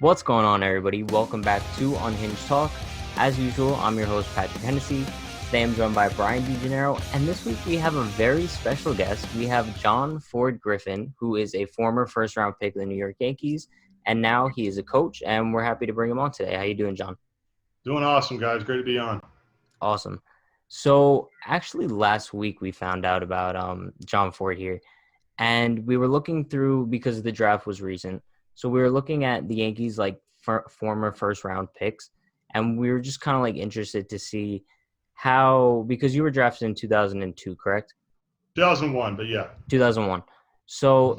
What's going on, everybody? Welcome back to Unhinged Talk. As usual, I'm your host, Patrick Hennessy. Today I'm joined by Brian DeGennaro, and this week we have a very special guest. We have John Ford Griffin, who is a former first-round pick of the New York Yankees, and now he is a coach, and we're happy to bring him on today. How you doing, John? Doing awesome, guys. Great to be on. Awesome. So, actually, last week we found out about John Ford here, and we were looking through because the draft was recent. So we were looking at the Yankees former first round picks, and we were just kind of interested to see how, because you were drafted in 2002, correct? 2001, but yeah. 2001. So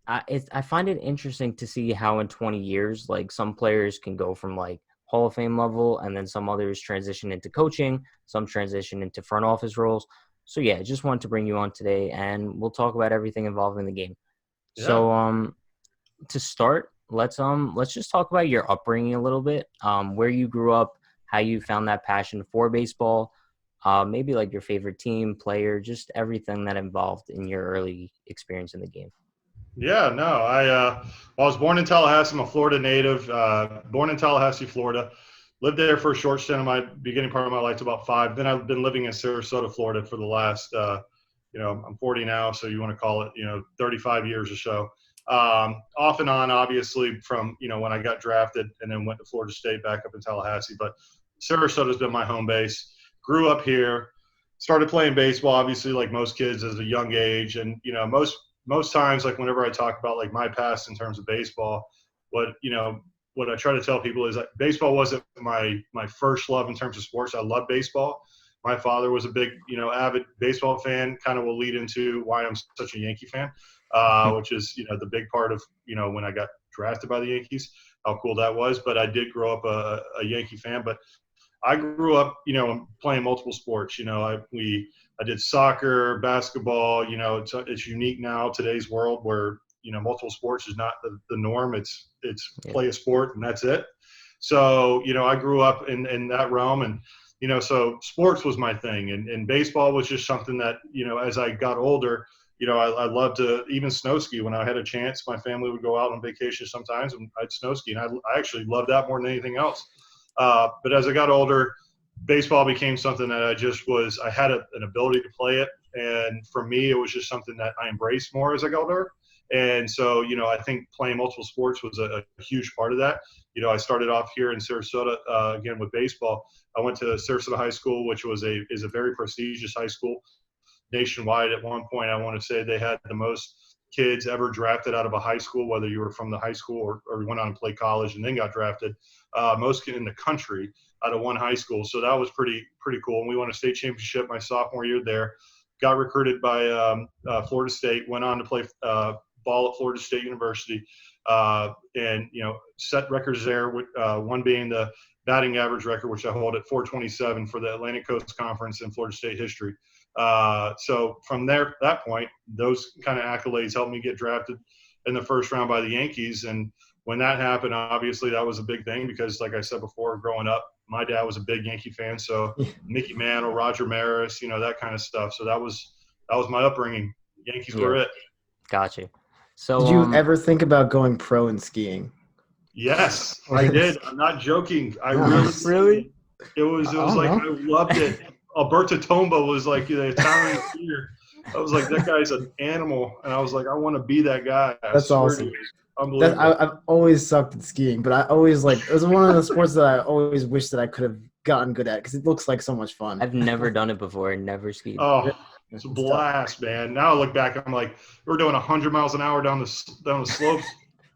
I find it interesting to see how in 20 years, some players can go from Hall of Fame level, and then some others transition into coaching, some transition into front office roles. So yeah, just wanted to bring you on today, and we'll talk about everything involving the game. Yeah. So to start, let's just talk about your upbringing a little bit. Where you grew up, how you found that passion for baseball, maybe your favorite team, player, just everything that involved in your early experience in the game. Yeah, no. I was born in Tallahassee. I'm a Florida native. Born in Tallahassee, Florida. Lived there for a short stint of my beginning part of my life to about 5. Then I've been living in Sarasota, Florida for the last, I'm 40 now, so you want to call it, 35 years or so. Off and on, obviously, from, when I got drafted and then went to Florida State back up in Tallahassee. But Sarasota's been my home base. Grew up here. Started playing baseball, obviously, like most kids, as a young age. And, most times, whenever I talk about my past in terms of baseball, what I try to tell people is that baseball wasn't my first love in terms of sports. I love baseball. My father was a big, avid baseball fan. Kind of will lead into why I'm such a Yankee fan, which is, the big part of, when I got drafted by the Yankees, how cool that was. But I did grow up a Yankee fan. But I grew up, playing multiple sports. I did soccer, basketball. It's unique now, today's world, where multiple sports is not the norm. It's play a sport and that's it. So I grew up in that realm, and so sports was my thing, and baseball was just something that as I got older, I loved to even snow ski when I had a chance. My family would go out on vacation sometimes, and I'd snow ski, and I actually loved that more than anything else. But as I got older, baseball became something that I had an ability to play it. And for me, it was just something that I embraced more as I got older. And so, I think playing multiple sports was a huge part of that. I started off here in Sarasota, again, with baseball. I went to Sarasota High School, which is a very prestigious high school nationwide. At one point, I want to say they had the most kids ever drafted out of a high school, whether you were from the high school or went on to play college and then got drafted. Most in the country out of one high school. So that was pretty cool. And we won a state championship my sophomore year there. Got recruited by Florida State, went on to play ball at Florida State University, and set records there, with one being the batting average record, which I hold at 427 for the Atlantic Coast Conference in Florida State history. So from that point, those kind of accolades helped me get drafted in the first round by the Yankees. And when that happened, obviously that was a big thing because, like I said before, growing up, my dad was a big Yankee fan. So Mickey Mantle, Roger Maris, that kind of stuff. So that was my upbringing. Yankees were it. Gotcha. So did you ever think about going pro in skiing? Yes, I did. I'm not joking. I really? It was I loved it. Alberto Tomba was the Italian skier. I was like, that guy's an animal, and I was like, I want to be that guy. That's awesome. Unbelievable. I've always sucked at skiing, but I always it was one of the sports that I always wish that I could have gotten good at because it looks like so much fun. I've never done it before, never skied. Oh, it's a blast, man. Now I look back, I'm like, we're doing 100 miles an hour down the slopes.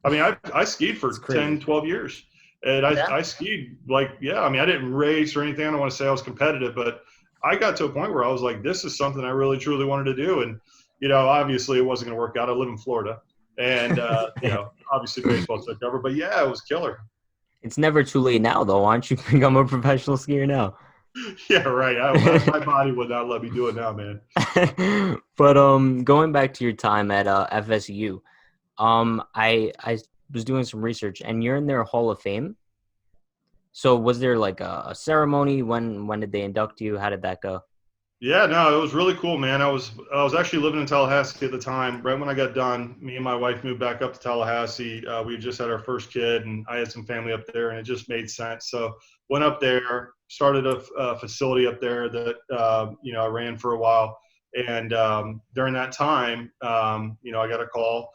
I mean, I skied for 10, 12 years, and I skied I didn't race or anything. I don't want to say I was competitive, but I got to a point where I was like, this is something I really, truly wanted to do. And, obviously it wasn't going to work out. I live in Florida. And, obviously baseball took over. But, yeah, it was killer. It's never too late now, though. Why don't you become a professional skier now? Yeah, right. My body would not let me do it now, man. But going back to your time at FSU, I was doing some research, and you're in their Hall of Fame. So was there a ceremony? When did they induct you? How did that go? Yeah, no, it was really cool, man. I was actually living in Tallahassee at the time. Right when I got done, me and my wife moved back up to Tallahassee. We had just had our first kid, and I had some family up there, and it just made sense. So went up there, started a facility up there that I ran for a while, and during that time, I got a call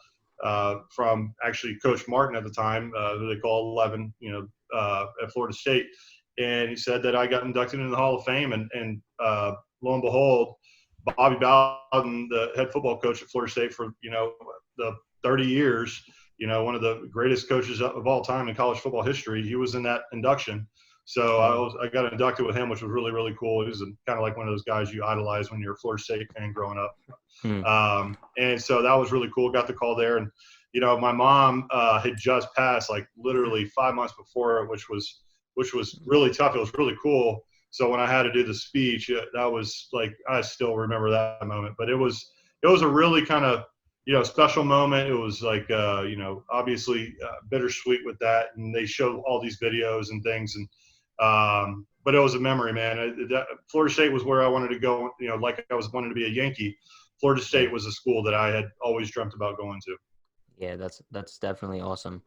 from actually Coach Martin at the time, who they call 11, at Florida State, and he said that I got inducted into the Hall of Fame, and lo and behold, Bobby Bowden, the head football coach at Florida State for the 30 years, one of the greatest coaches of all time in college football history, he was in that induction. So I got inducted with him, which was really, really cool. He was kind of like one of those guys you idolize when you're a Florida State fan growing up. Hmm. And so that was really cool. Got the call there, and my mom had just passed, like literally 5 months before, which was really tough. It was really cool. So when I had to do the speech, that was like, I still remember that moment. But it was a really kind of special moment. It was like obviously bittersweet with that, and they showed all these videos and things, and but it was a memory, man. Florida State was where I wanted to go. Like I was wanting to be a Yankee. Florida Yeah. State was a school that I had always dreamt about going to. Yeah, that's definitely awesome.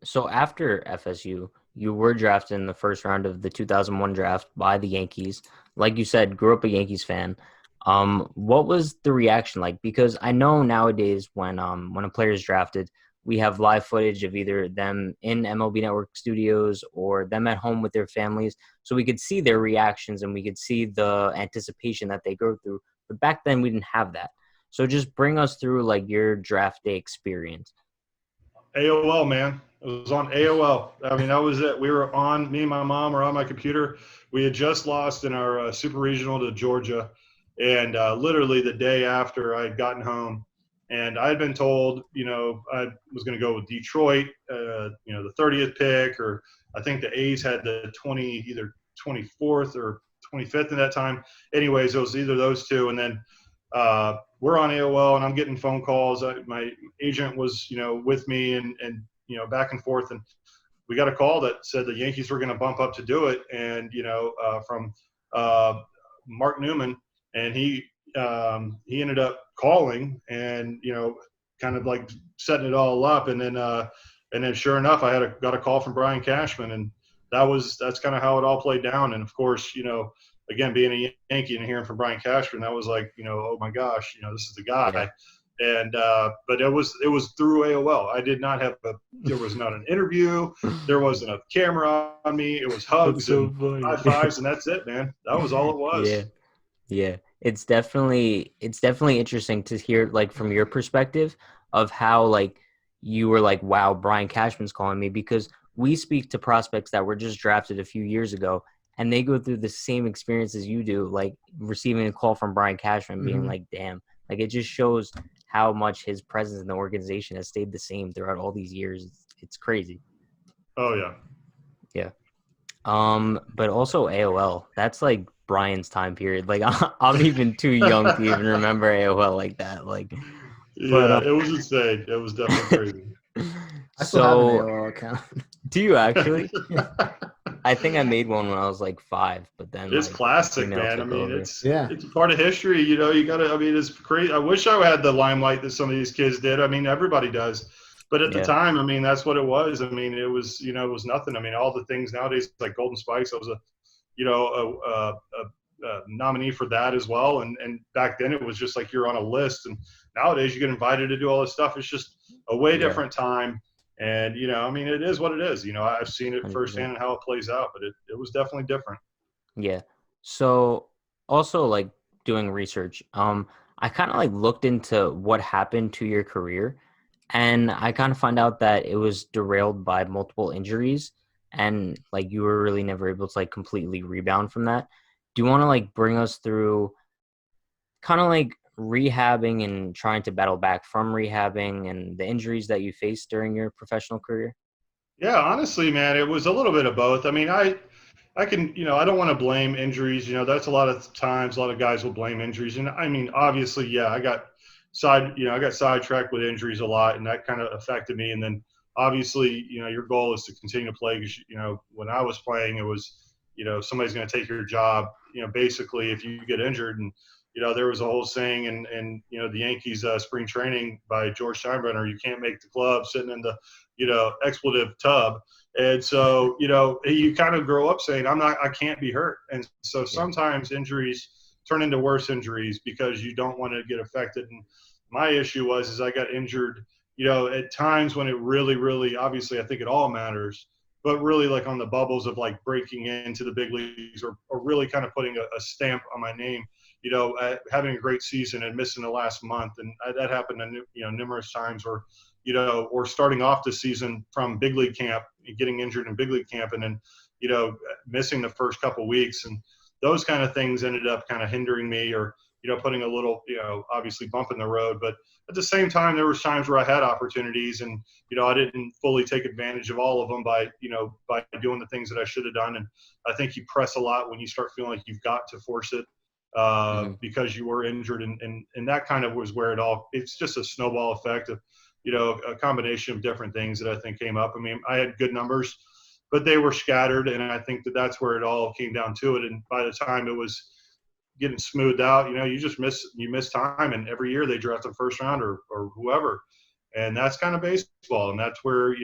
So after FSU, you were drafted in the first round of the 2001 draft by the Yankees. Like you said, grew up a Yankees fan. What was the reaction like? Because I know nowadays when a player is drafted, we have live footage of either them in MLB Network studios or them at home with their families, so we could see their reactions and we could see the anticipation that they go through. But back then, we didn't have that. So just bring us through like your draft day experience. AOL, man. It was on AOL. I mean, that was it. Me and my mom were on my computer. We had just lost in our super regional to Georgia. And literally the day after I had gotten home, and I had been told, I was going to go with Detroit, the 30th pick, or I think the A's had the either 24th or 25th at that time. Anyways, it was either those two. And then we're on AOL, and I'm getting phone calls. My agent was, with me, and back and forth, and we got a call that said the Yankees were going to bump up to do it, and from uh, Mark Newman, and he ended up calling, and kind of like setting it all up, and then sure enough, got a call from Brian Cashman, and that's kind of how it all played down, and of course, again, being a Yankee and hearing from Brian Cashman, that was like, oh my gosh, this is the Yeah. guy. And but it was through AOL. I did not have there was not an interview, there wasn't a camera on me. It was That's hugs so and funny. high fives, and that's it, man. That was all it was. Yeah. Yeah. It's definitely interesting to hear like from your perspective of how like you were like, wow, Brian Cashman's calling me, because we speak to prospects that were just drafted a few years ago and they go through the same experiences you do, like receiving a call from Brian Cashman being Mhm. like, damn, like it just shows how much his presence in the organization has stayed the same throughout all these years. It's crazy. Oh yeah. Yeah. But also AOL. That's like Brian's time period. Like I'm even too young to even remember AOL like that. Like, but Yeah, it was insane. It was definitely crazy. I still have an so AOL account. do you actually? I think I made one when I was like 5, but then It's like classic, Gmail man. I took mean, over. Yeah. it's a part of history. You gotta. I mean, it's crazy. I wish I had the limelight that some of these kids did. I mean, everybody does, but at the Yeah, time, I mean, that's what it was. I mean, it was nothing. I mean, all the things nowadays, like Golden Spikes, I was a nominee for that as well. And back then, it was just like you're on a list. And nowadays, you get invited to do all this stuff. It's just a way yeah, different time. And I mean, it is what it is. I've seen it 100%. firsthand and how it plays out, but it was definitely different. Yeah. So also like doing research, I kind of like looked into what happened to your career, and I kind of found out that it was derailed by multiple injuries, and like you were really never able to like completely rebound from that. Do you want to like bring us through kind of like rehabbing and trying to battle back from rehabbing and the injuries that you faced during your professional career? Yeah, honestly, man, it was a little bit of both. I mean, I can, I don't want to blame injuries. That's a lot of times, a lot of guys will blame injuries. And I mean, obviously, yeah, I got sidetracked with injuries a lot, and that kind of affected me. And then obviously, your goal is to continue to play because, when I was playing, it was, somebody's going to take your job, basically if you get injured, and there was a whole saying in the Yankees spring training by George Steinbrenner, you can't make the club sitting in the expletive tub. And so you kind of grow up saying I can't be hurt. And so sometimes injuries turn into worse injuries because you don't want to get affected. And my issue is I got injured at times when it really, really, obviously I think it all matters, but really like on the bubbles of like breaking into the big leagues or really kind of putting a stamp on my name, having a great season and missing the last month. And that happened numerous times, or starting off the season from big league camp, getting injured in big league camp, and then, missing the first couple weeks. And those kind of things ended up kind of hindering me, or, putting a little, obviously bump in the road. But at the same time, there was times where I had opportunities, and, I didn't fully take advantage of all of them by doing the things that I should have done. And I think you press a lot when you start feeling like you've got to force it because you were injured. And that kind of was where it's just a snowball effect of, a combination of different things that I think came up. I mean, I had good numbers, but they were scattered. And I think that's where it all came down to it. And by the time it was getting smoothed out, you just miss time. And every year they draft the first round or whoever. And that's kind of baseball. And that's where,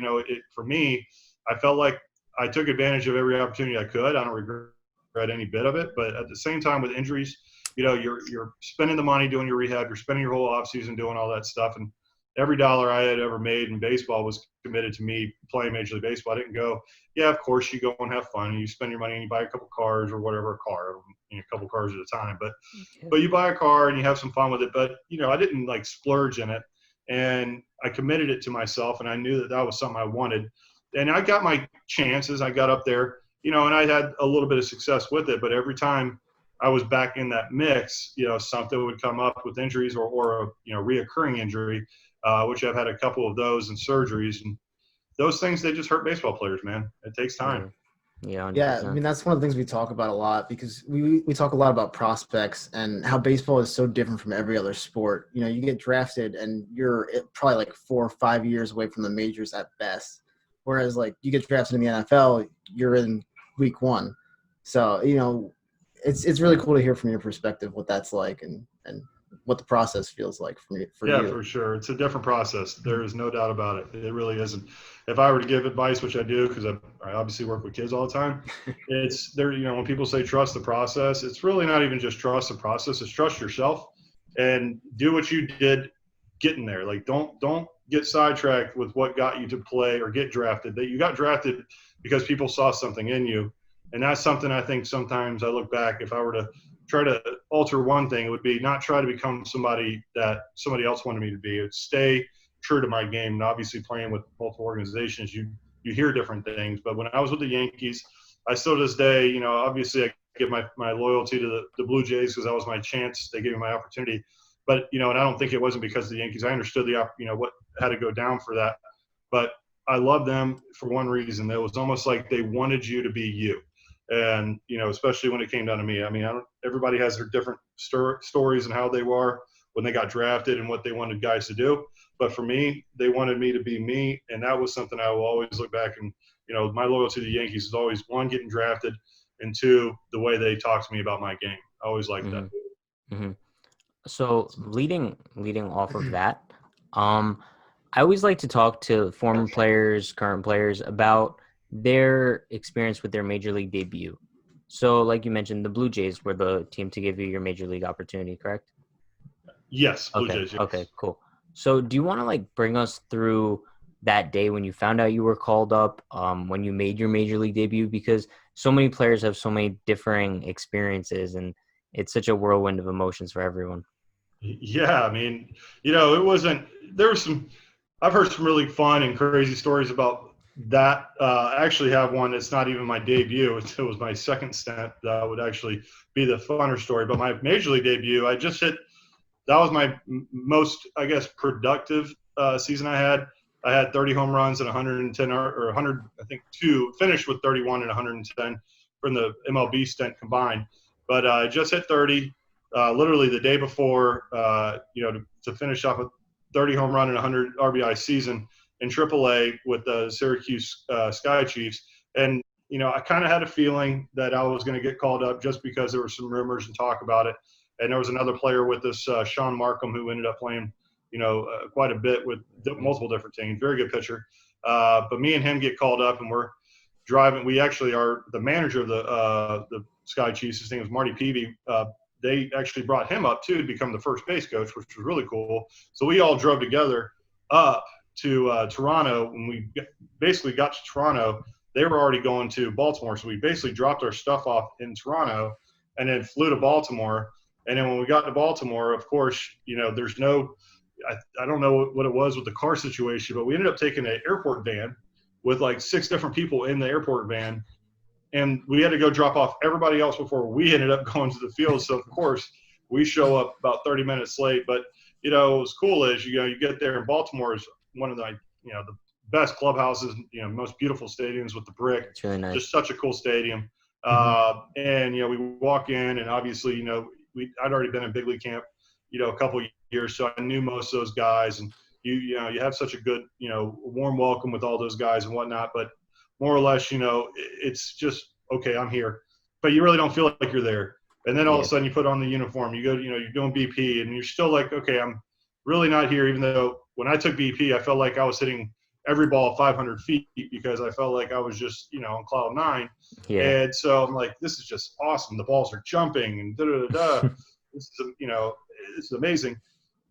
for me, I felt like I took advantage of every opportunity I could. I don't regret any bit of it. But at the same time with injuries, you're spending the money doing your rehab. You're spending your whole offseason doing all that stuff. And every dollar I had ever made in baseball was committed to me playing Major League Baseball. I didn't go, yeah, of course you go and have fun and you spend your money and you buy a couple cars or whatever, a couple cars at a time. But you buy a car and you have some fun with it. But, I didn't like splurge in it. And I committed it to myself, and I knew that was something I wanted. And I got my chances. I got up there, and I had a little bit of success with it. But every time I was back in that mix, something would come up with injuries or a reoccurring injury, which I've had a couple of those and surgeries. And those things, they just hurt baseball players, man. It takes time. Yeah, 100%. Yeah, I mean, that's one of the things we talk about a lot, because we talk a lot about prospects and how baseball is so different from every other sport. You get drafted and you're probably like 4 or 5 years away from the majors at best. Whereas like you get drafted in the NFL, you're in week 1. So, it's really cool to hear from your perspective what that's like and what the process feels like for you. Yeah, for sure. It's a different process. There is no doubt about it. It really isn't. If I were to give advice, which I do because I obviously work with kids all the time, it's there. When people say trust the process, it's really not even just trust the process. It's trust yourself and do what you did getting there. Like don't get sidetracked with what got you to play or get drafted. That you got drafted because people saw something in you, and that's something I think sometimes I look back. If I were to try to alter one thing, it would be not try to become somebody that somebody else wanted me to be. It's stay true to my game. And obviously playing with multiple organizations, you hear different things. But when I was with the Yankees, I still to this day, obviously I give my loyalty to the Blue Jays because that was my chance. They gave me my opportunity. But, and I don't think it wasn't because of the Yankees. I understood what had to go down for that. But I love them for one reason. It was almost like they wanted you to be you. And, especially when it came down to me. I mean, everybody has their different stories and how they were when they got drafted and what they wanted guys to do. But for me, they wanted me to be me. And that was something I will always look back and, my loyalty to the Yankees is always, 1, getting drafted, and 2, the way they talk to me about my game. I always liked that. Mm-hmm. So leading off of that, I always like to talk to former players, current players about their experience with their major league debut. So like you mentioned, the Blue Jays were the team to give you your major league opportunity, correct? Yes, Blue Jays. Yes. Okay, cool. So do you want to bring us through that day when you found out you were called up, when you made your major league debut? Because so many players have so many differing experiences, and it's such a whirlwind of emotions for everyone. Yeah, I mean, it wasn't – there was some – I've heard some really fun and crazy stories about that. I actually have one that's not even my debut. It was my second stint that would actually be the funner story. But my major league debut, I just hit – that was my most, I guess, productive season I had. I had 30 home runs and 110 or 100, I think 2, finished with 31 and 110 from the MLB stint combined. But I just hit 30 literally the day before, to finish off a 30 home run and 100 RBI season in AAA with the Syracuse Sky Chiefs. And I kind of had a feeling that I was going to get called up just because there were some rumors and talk about it. And there was another player with us, Sean Markham, who ended up playing, quite a bit with multiple different teams. Very good pitcher. But me and him get called up, and we're driving. We actually are the manager of the Sky Chiefs. His name is Marty Peavy. They actually brought him up too to become the first base coach, which was really cool. So we all drove together up to Toronto. When we basically got to Toronto, they were already going to Baltimore. So we basically dropped our stuff off in Toronto and then flew to Baltimore. And then when we got to Baltimore, of course, there's no – I don't know what it was with the car situation, but we ended up taking an airport van with like 6 different people in the airport van. And we had to go drop off everybody else before we ended up going to the field. So, of course, we show up about 30 minutes late. But, what's cool is, you get there, and Baltimore is one of the best clubhouses, most beautiful stadiums with the brick. It's really nice. Just such a cool stadium. And, we walk in, and obviously, I'd already been in big league camp, a couple of years. So I knew most of those guys. And, you have such a good, warm welcome with all those guys and whatnot. But more or less, it's just, okay, I'm here. But you really don't feel like you're there. And then all of a sudden you put on the uniform, you go, you're doing BP, and you're still like, okay, I'm really not here, even though when I took BP, I felt like I was hitting every ball 500 feet because I felt like I was just, on cloud 9. Yeah. And so I'm like, this is just awesome. The balls are jumping and da-da-da-da. This is, this is amazing.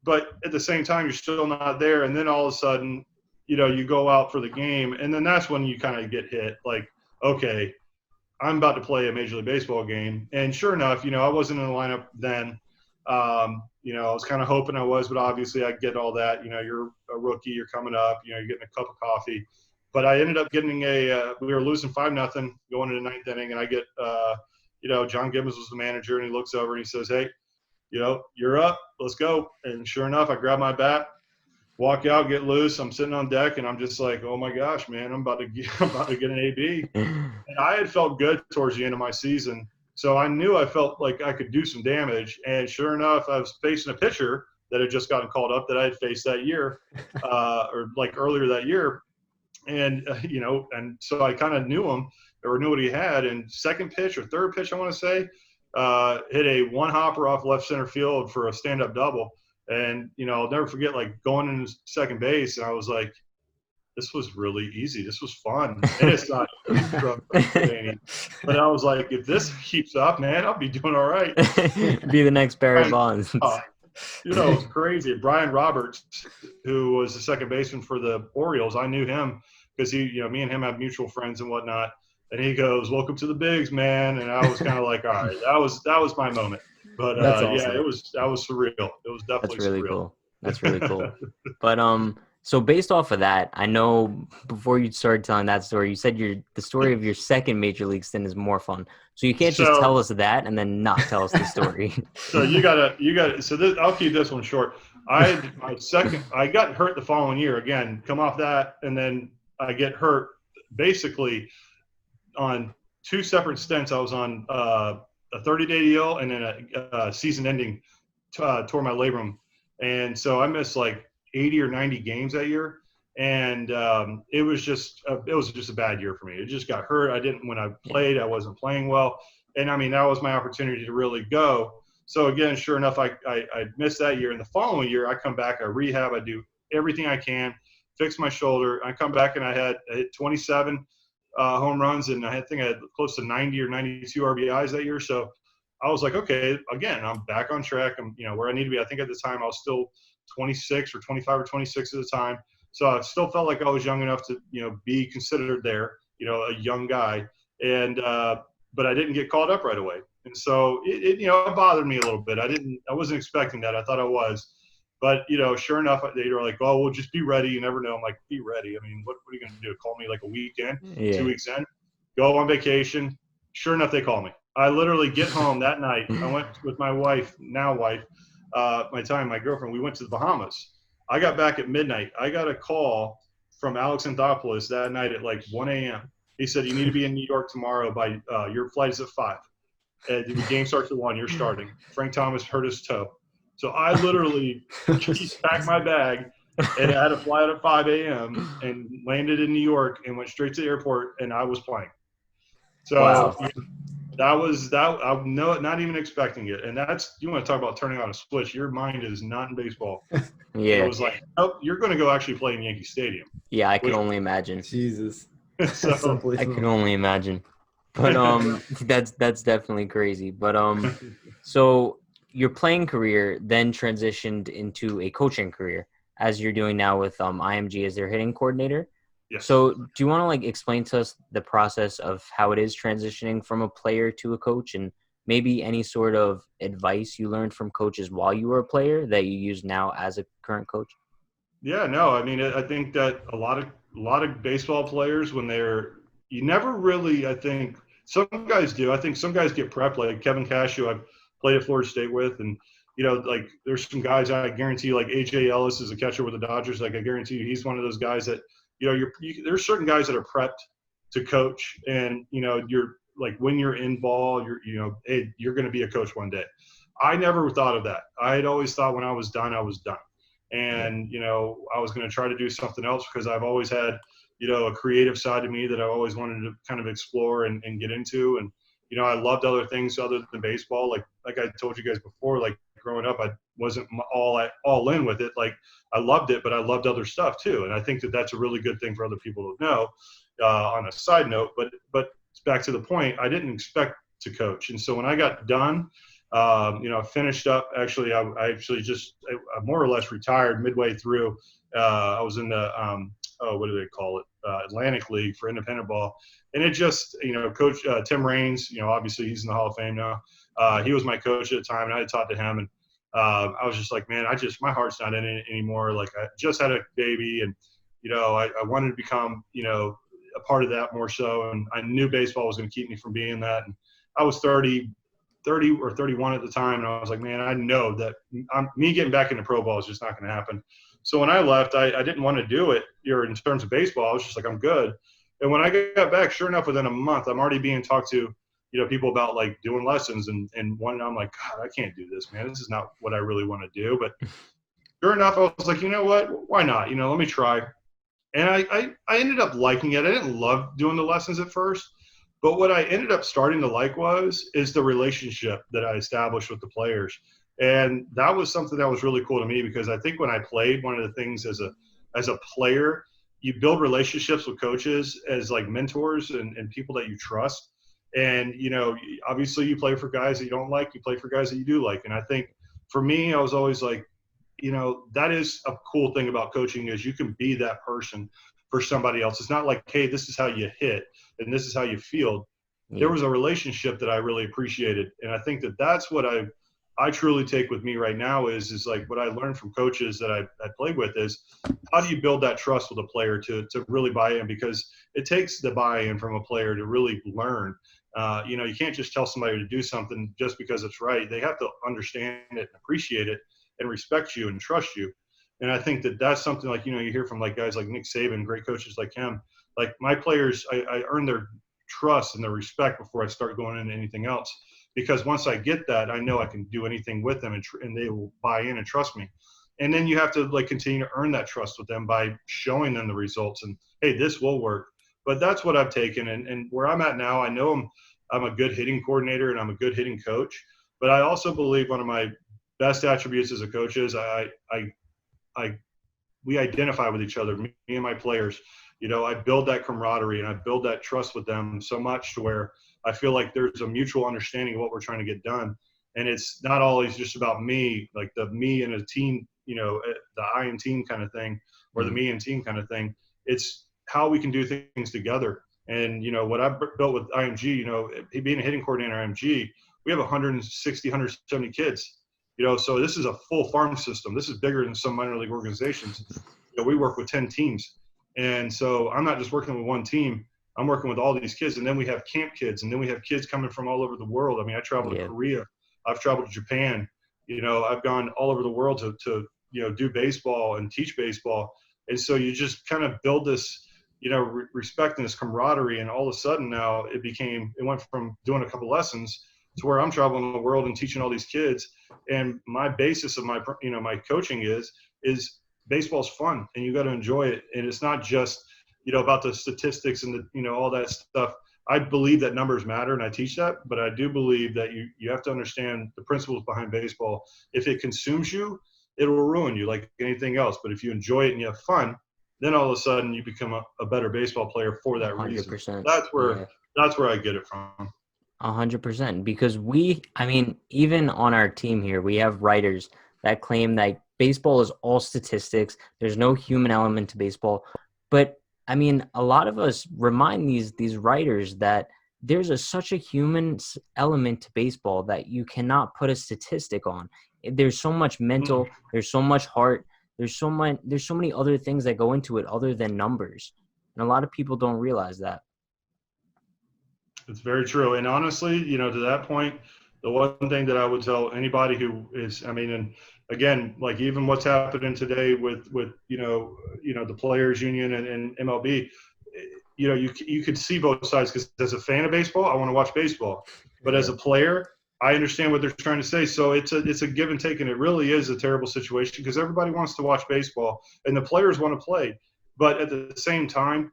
But at the same time, you're still not there. And then all of a sudden, you go out for the game, and then that's when you kind of get hit. Like, okay, I'm about to play a Major League Baseball game. And sure enough, I wasn't in the lineup then. I was kind of hoping I was, but obviously I get all that. You're a rookie, you're coming up, you're getting a cup of coffee. But I ended up getting we were losing 5-0 going into the 9th inning, and I get, John Gibbons was the manager, and he looks over and he says, hey, you're up, let's go. And sure enough, I grab my bat, walk out, get loose. I'm sitting on deck, and I'm just like, oh my gosh, man, I'm about to get an AB. And I had felt good towards the end of my season, so I knew I felt like I could do some damage. And sure enough, I was facing a pitcher that had just gotten called up that I had faced that year, or like earlier that year. And and so I kind of knew him or knew what he had. And second pitch or third pitch, I want to say, hit a one hopper off left center field for a stand-up double. And, I'll never forget, like, going into second base, and I was like, this was really easy. This was fun. And it's not but I was like, if this keeps up, man, I'll be doing all right. Be the next Barry Bonds. It was crazy. Brian Roberts, who was the second baseman for the Orioles, I knew him because me and him have mutual friends and whatnot. And he goes, welcome to the bigs, man. And I was kind of like, all right, that was my moment. But awesome. Yeah, that was surreal. It was definitely That's really surreal. Cool. That's really cool. But so based off of that, I know before you started telling that story, you said the story of your second major league stint is more fun. So you can't just tell us that and then not tell us the story. So you gotta. So I'll keep this one short. I got hurt the following year again. Come off that, and then I get hurt basically on 2 separate stints. I was on a 30-day deal and then a season-ending tore my labrum, and so I missed like 80 or 90 games that year, and it was just a bad year for me. It just got hurt. When I played, I wasn't playing well, and I mean that was my opportunity to really go. So again, sure enough, I missed that year. And the following year, I come back, I rehab, I do everything I can, fix my shoulder. I come back and I hit 27 home runs, and I think I had close to 90 or 92 RBIs that year. So I was like, okay, again, I'm back on track. I'm where I need to be. I think at the time I was still 26 or 25 or 26 at the time. So I still felt like I was young enough to be considered there, a young guy. And but I didn't get called up right away. And so it bothered me a little bit. I wasn't expecting that. I thought I was. But, sure enough, they were like, oh, well, just be ready. You never know. I'm like, be ready. I mean, what are you going to do? Call me like a week in, 2 weeks in, go on vacation. Sure enough, they call me. I literally get home that night. I went with my wife, my girlfriend. We went to the Bahamas. I got back at midnight. I got a call from Alex Anthopoulos that night at like 1 a.m. He said, you need to be in New York tomorrow by your flight is at 5. And the game starts at 1. You're starting. Frank Thomas hurt his toe. So I literally packed my bag and I had to fly out at 5 a.m. and landed in New York and went straight to the airport, and I was playing. So Wow. that was that. I know it, not even expecting it. And that's, you want to talk about turning on a switch. Your mind is not in baseball. It Yeah. was like, oh, you're going to go actually play in Yankee Stadium, Yeah, I can which only imagine. Jesus, that's so I can unbelievable. only imagine. But that's definitely crazy. But so your playing career then transitioned into a coaching career as you're doing now with IMG as their hitting coordinator. yes. So do you want to like explain to us the process of how it is transitioning from a player to a coach, and maybe any sort of advice you learned from coaches while you were a player that you use now as a current coach? Yeah, no, I mean, I think that a lot of baseball players, when you never really, I think some guys do. I think some guys get prepped, like Kevin Cashew, I've played at Florida State with, and like there's some guys I guarantee, like AJ Ellis is a catcher with the Dodgers. Like I guarantee you, he's one of those guys that there's certain guys that are prepped to coach, and you're like when you're in ball, hey, you're going to be a coach one day. I never thought of that. I had always thought when I was done, I was done. And I was going to try to do something else because I've always had a creative side to me that I've always wanted to kind of explore and get into. And I loved other things other than baseball. Like I told you guys before, like growing up, I wasn't all in with it. Like I loved it, but I loved other stuff too. And I think that that's a really good thing for other people to know. On a side note, but back to the point, I didn't expect to coach. And so when I got done, I finished up. Actually, I actually I more or less retired midway through. I was in the what do they call it? Atlantic League for independent ball, and it just Coach Tim Raines. Obviously he's in the Hall of Fame now. He was my coach at the time, and I had talked to him, and I was just like, man, my heart's not in it anymore. Like I just had a baby, and I wanted to become a part of that more so, and I knew baseball was going to keep me from being that. And I was 30 or 31 at the time, and I was like, man, I know that me getting back into pro ball is just not going to happen. So when I left, I didn't want to do it in terms of baseball. I was just like, I'm good. And when I got back, sure enough, within a month, I'm already being talked to, people about like doing lessons, and one, I'm like, God, I can't do this, man. This is not what I really want to do. But sure enough, I was like, you know what? Why not? Let me try. And I ended up liking it. I didn't love doing the lessons at first, but what I ended up starting to like is the relationship that I established with the players. And that was something that was really cool to me, because I think when I played, one of the things as a player, you build relationships with coaches as like mentors and people that you trust. And, obviously you play for guys that you don't like, you play for guys that you do like. And I think for me, I was always like, that is a cool thing about coaching, is you can be that person for somebody else. It's not like, hey, this is how you hit and this is how you field. Yeah. There was a relationship that I really appreciated. And I think that that's what I truly take with me right now is like what I learned from coaches that I played with is how do you build that trust with a player to really buy in, because it takes the buy-in from a player to really learn. You can't just tell somebody to do something just because it's right. They have to understand it and appreciate it and respect you and trust you. And I think that that's something like, you hear from like guys like Nick Saban, great coaches like him. Like my players, I earn their trust and their respect before I start going into anything else. Because once I get that, I know I can do anything with them, and they will buy in and trust me. And then you have to like continue to earn that trust with them by showing them the results and, hey, this will work. But that's what I've taken. And where I'm at now, I know I'm a good hitting coordinator and I'm a good hitting coach. But I also believe one of my best attributes as a coach is we identify with each other, me and my players. I build that camaraderie and I build that trust with them so much to where I feel like there's a mutual understanding of what we're trying to get done. And it's not always just about me, like the me and a team, the I and team kind of thing, or the me and team kind of thing. It's how we can do things together. And, what I built with IMG, being a hitting coordinator at IMG, we have 160, 170 kids. So this is a full farm system. This is bigger than some minor league organizations. We work with 10 teams. And so I'm not just working with one team. I'm working with all these kids. And then we have camp kids. And then we have kids coming from all over the world. I mean, I traveled to Korea. I've traveled to Japan. I've gone all over the world to do baseball and teach baseball. And so you just kind of build this, respect and this camaraderie. And all of a sudden now it went from doing a couple lessons to where I'm traveling the world and teaching all these kids. And my basis of my coaching is baseball's fun and you got to enjoy it. And it's not just, about the statistics and all that stuff. I believe that numbers matter, and I teach that, but I do believe that you have to understand the principles behind baseball. If it consumes you, it will ruin you like anything else. But if you enjoy it and you have fun, then all of a sudden you become a better baseball player for that reason. 100%. That's Yeah. where I get it from. 100%. Because I mean, even on our team here, we have writers that claim that baseball is all statistics. There's no human element to baseball. But I mean, a lot of us remind these writers that there's such a human element to baseball that you cannot put a statistic on. There's so much mental, there's so much heart, there's so many other things that go into it other than numbers. And a lot of people don't realize that. It's very true. And honestly, to that point, the one thing that I would tell anybody who is, I mean, and again, like even what's happening today with the players union and MLB, you could see both sides, because as a fan of baseball, I want to watch baseball, but as a player, I understand what they're trying to say. So it's a give and take, and it really is a terrible situation because everybody wants to watch baseball and the players want to play. But at the same time,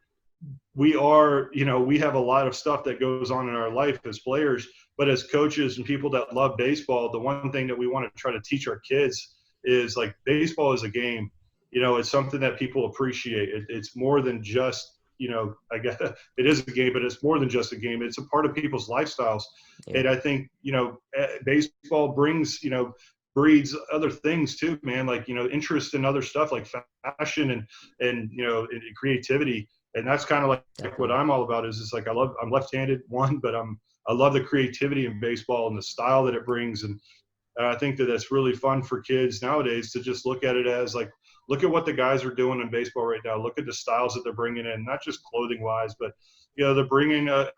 we have a lot of stuff that goes on in our life as players, but as coaches and people that love baseball, the one thing that we want to try to teach our kids is like baseball is a game. It's something that people appreciate. It's more than just, I guess it is a game, but it's more than just a game. It's a part of people's lifestyles. Yeah. And I think, baseball brings, breeds other things too, man, like, interest in other stuff like fashion and creativity. And that's kind of like what I'm all about is like, I'm left-handed but I love the creativity in baseball and the style that it brings. And I think that that's really fun for kids nowadays to just look at it as like, look at what the guys are doing in baseball right now. Look at the styles that they're bringing in, not just clothing wise, but, they're bringing a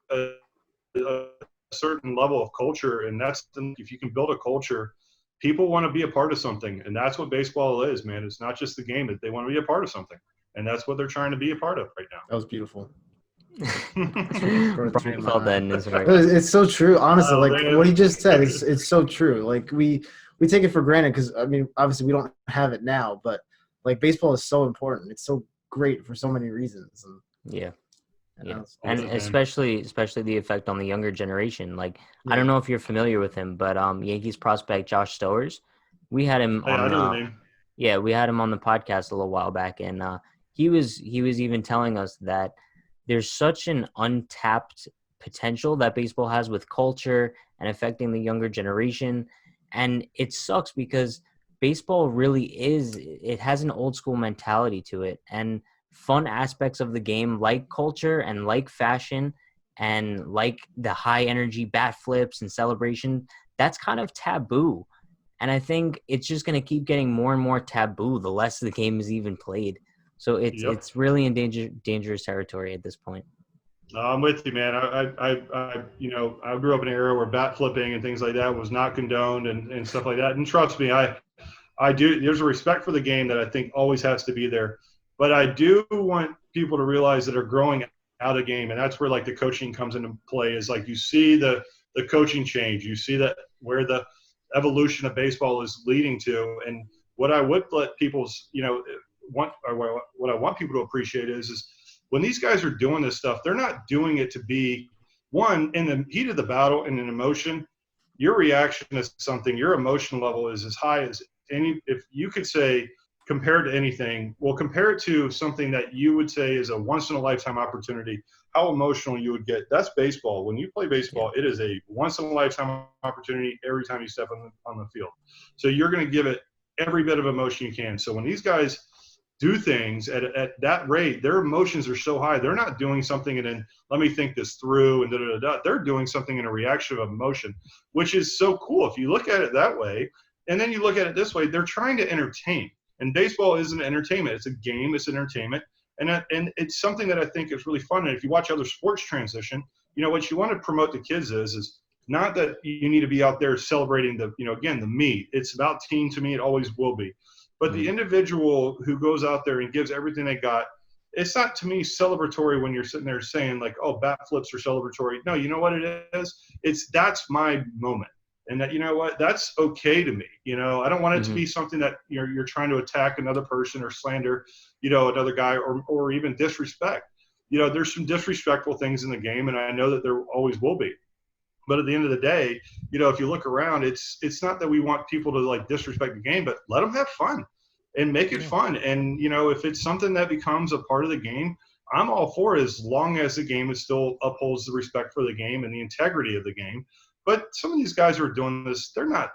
certain level of culture. And if you can build a culture, people want to be a part of something. And that's what baseball is, man. It's not just the game. They want to be a part of something. And that's what they're trying to be a part of right now. That was beautiful. Brian felt that in his heart. It's so true, honestly. Man. What he just said it's so true. Like we take it for granted because I mean, obviously we don't have it now, but like baseball is so important. It's so great for so many reasons. Yeah. Yeah, Awesome, and especially the effect on the younger generation. Like, I don't know if you're familiar with him, but Yankees prospect Josh Stowers, we had him I know the name. Yeah, we had him on the podcast a little while back, and he was even telling us that there's such an untapped potential that baseball has with culture and affecting the younger generation, and it sucks because baseball really it has an old school mentality to it, and fun aspects of the game like culture and like fashion and like the high energy bat flips and celebration, that's kind of taboo. And I think it's just going to keep getting more and more taboo the less the game is even played. So it's really in dangerous territory at this point. I'm with you, man. I grew up in an era where bat flipping and things like that was not condoned and stuff like that. And trust me, I do. There's a respect for the game that I think always has to be there. But I do want people to realize that are growing out of game, and that's where like the coaching comes into play. Is like you see the coaching change, you see that where the evolution of baseball is leading to, and what I would let people's what I want people to appreciate is when these guys are doing this stuff, they're not doing it to be one in the heat of the battle and in emotion. Your reaction to something, your emotion level is as high as any. If you could say, compared to anything, well, compare it to something that you would say is a once-in-a-lifetime opportunity, how emotional you would get. That's baseball. When you play baseball, it is a once-in-a-lifetime opportunity every time you step on the field. So you're going to give it every bit of emotion you can. So when these guys do things at that rate, their emotions are so high. They're not doing something and then let me think this through and da-da-da-da. They're doing something in a reaction of emotion, which is so cool. If you look at it that way, and then you look at it this way, they're trying to entertain. And baseball isn't entertainment. It's a game. It's entertainment. And it's something that I think is really fun. And if you watch other sports transition, what you want to promote to kids is not that you need to be out there celebrating the meet. It's about team to me. It always will be. But the individual who goes out there and gives everything they got, it's not to me celebratory when you're sitting there saying like, oh, bat flips are celebratory. No, you know what it is? That's my moment. And that, that's okay to me. I don't want it to be something that you're trying to attack another person or slander, another guy or even disrespect. there's some disrespectful things in the game, and I know that there always will be. But at the end of the day, if you look around, it's not that we want people to like disrespect the game, but let them have fun and make it fun. And, if it's something that becomes a part of the game, I'm all for it as long as the game is still upholds the respect for the game and the integrity of the game. But some of these guys who are doing this, they're not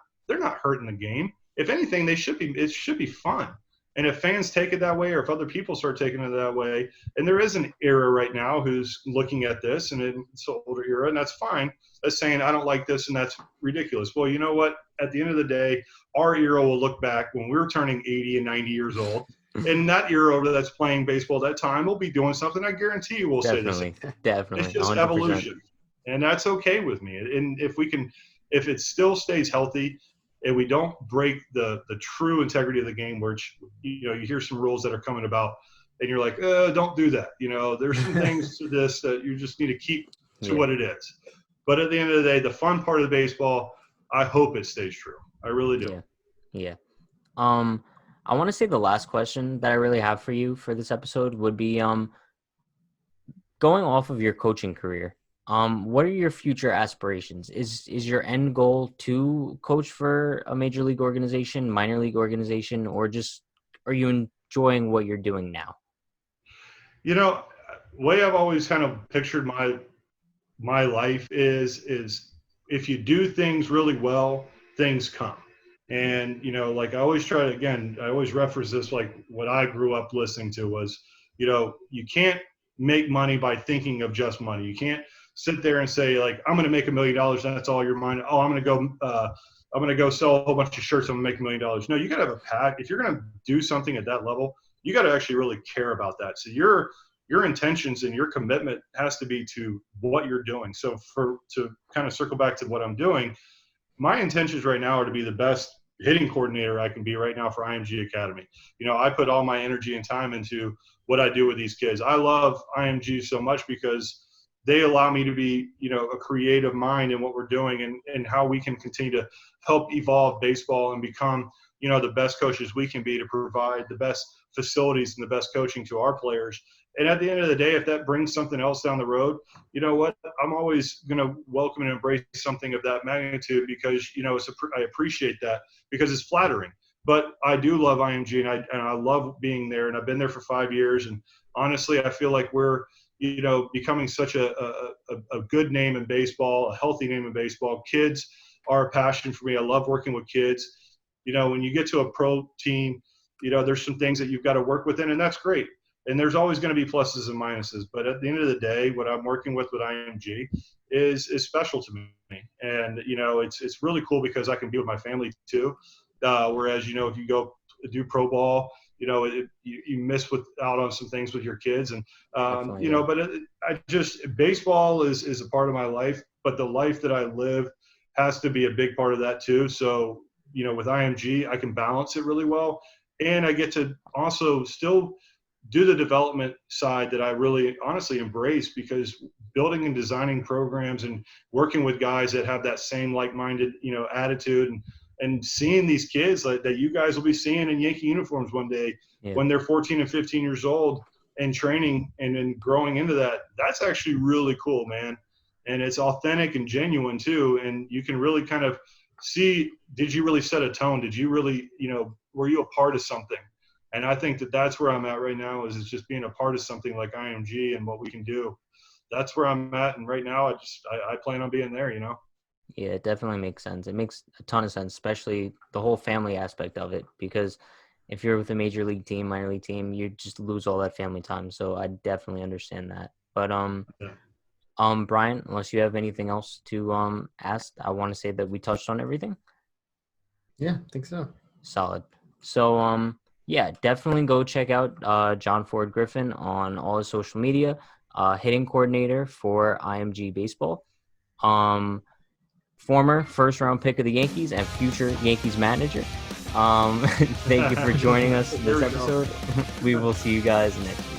hurting the game. If anything, it should be fun. And if fans take it that way, or if other people start taking it that way, and there is an era right now who's looking at this, and it's an older era, and that's fine, that's saying, I don't like this, and that's ridiculous. Well, you know what? At the end of the day, our era will look back when we're turning 80 and 90 years old, and that era that's playing baseball at that time will be doing something. I guarantee you will say the same. Definitely. It's just 100%. Evolution. And that's okay with me. And if it still stays healthy, and we don't break the true integrity of the game, where you hear some rules that are coming about, and you're like, don't do that. There's some things to this that you just need to keep to what it is. But at the end of the day, the fun part of the baseball, I hope it stays true. I really do. Yeah. I want to say the last question that I really have for you for this episode would be going off of your coaching career. What are your future aspirations? Is your end goal to coach for a major league organization, minor league organization, or just are you enjoying what you're doing now? The way I've always kind of pictured my life is if you do things really well, things come. And, like I always I always reference this, like what I grew up listening to was, you can't make money by thinking of just money. You can't sit there and say, like, I'm going to make $1 million, and that's all your mind. Oh, I'm going to go sell a whole bunch of shirts, I'm going to make $1 million. No, you got to have a pack. If you're going to do something at that level, you got to actually really care about that. So your intentions and your commitment has to be to what you're doing. So to kind of circle back to what I'm doing, my intentions right now are to be the best hitting coordinator I can be right now for IMG Academy. I put all my energy and time into what I do with these kids. I love IMG so much because they allow me to be, a creative mind in what we're doing and how we can continue to help evolve baseball and become, the best coaches we can be to provide the best facilities and the best coaching to our players. And at the end of the day, if that brings something else down the road, you know what? I'm always going to welcome and embrace something of that magnitude because, I appreciate that because it's flattering. But I do love IMG and I love being there, and I've been there for 5 years. And honestly, I feel like we're, becoming such a good name in baseball, a healthy name in baseball. Kids are a passion for me. I love working with kids. When you get to a pro team, there's some things that you've got to work within, and that's great. And there's always going to be pluses and minuses. But at the end of the day, what I'm working with IMG is special to me. And, it's really cool because I can be with my family too. Whereas, if you go do pro ball, you miss out on some things with your kids. And, but baseball is a part of my life, but the life that I live has to be a big part of that too. So, with IMG, I can balance it really well. And I get to also still do the development side that I really honestly embrace, because building and designing programs and working with guys that have that same like-minded, attitude and seeing these kids that you guys will be seeing in Yankee uniforms one day when they're 14 and 15 years old and training and growing into that, that's actually really cool, man. And it's authentic and genuine too. And you can really kind of see, did you really set a tone? Did you really, were you a part of something? And I think that's where I'm at right now is just being a part of something like IMG and what we can do. That's where I'm at. And right now I plan on being there, Yeah, it definitely makes sense. It makes a ton of sense, especially the whole family aspect of it, because if you're with a major league team, minor league team, you just lose all that family time. So I definitely understand that. But Brian, unless you have anything else to ask, I want to say that we touched on everything. Yeah, I think so. Solid. So yeah, definitely go check out John Ford Griffin on all his social media, hitting coordinator for IMG Baseball. Former first-round pick of the Yankees and future Yankees manager. Thank you for joining us this episode. We will see you guys next week.